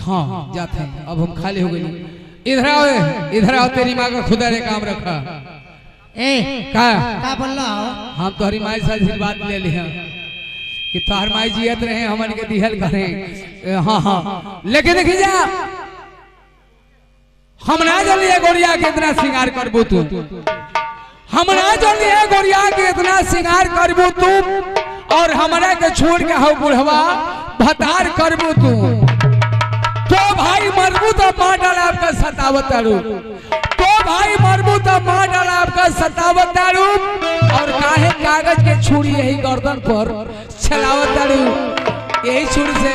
हाँ जाते हैं, अब हम खाली हो गए। इधर आओ, इधर आओ, तेरी माँ का खुदा ने काम रखा। ए का बोल रहा हो? हम तोहरी माई से आशीर्वाद ले लिया कि तोहर माई जियत रहे, हमन के दिहल करें। हाँ हाँ, लेकिन देखी जा, हम ना जानिए गोरिया के इतना श्रृंगार करबू तू, हम ना जानिए गोरिया के इतना श्रृंगार करबू तू, और हमारा के छोड़ के हो बुढ़वा भतार करबू तू। तो भाई मरबू तो मार डाला आपका सतावत तारू, तो भाई मरबू तो मार डाला आपका सतावत तारू, और काहे कागज के छुरी यही गर्दन पर चलावत तारू। यही छुरी से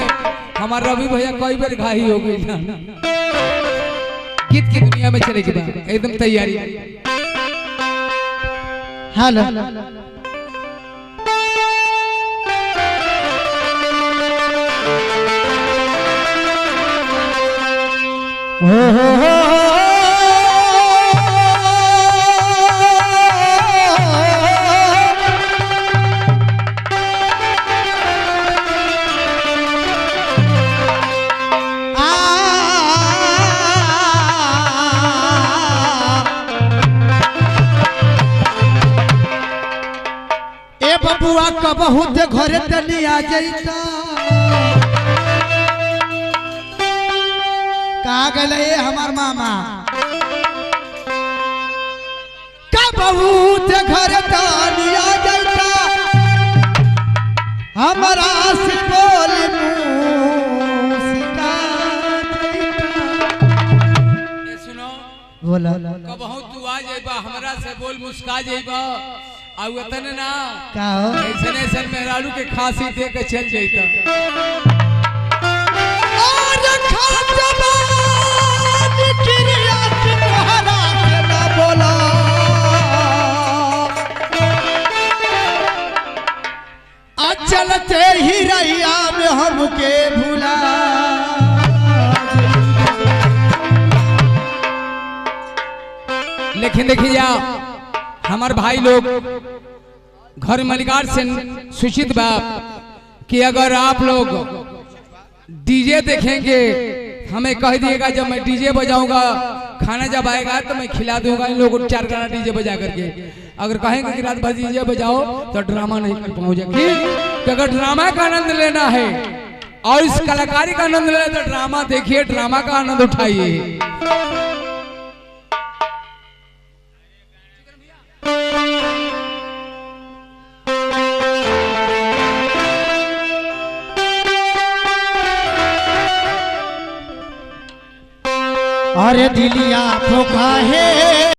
हमारा रवि भैया कई बार घाही हो गई ना। गीत की दुनिया में चले गए, एकदम तैयारी। हेलो हो बबुआ कबहू ते घरे तनी आ जाइता। कहा गए हमार मामा? कबहू ते घरे तनी आ जाइता, हमारा से बोल सुनो, बोला कबहू तू आ जाइबा, हमरा से बोल मुस्का जाइबा। आउ तने ना का हो? ऐसे ऐसे मेहरारू के खांसी दे के चल जाइता। और खाजबा निकरिया के तोहरा के ना बोला, चलते ही रैया में हमके भुला। लेकिन देखिए हमार भाई लोग घर मलिकार से सूचित बा कि अगर आप लोग डीजे देखेंगे हमें कह दिएगा, जब मैं डीजे बजाऊंगा खाना जब आएगा तो मैं खिला दूंगा इन लोगों को 4 गाना डीजे बजा करके। अगर कहेंगे कि रात भर डीजे बजाओ तो ड्रामा नहीं कर पाऊंगा। कि अगर ड्रामा का आनंद लेना है और इस कलाकारी का आनंद लेना तो ड्रामा देखिए, ड्रामा का आनंद उठाइए। अरे दिलिया फुका है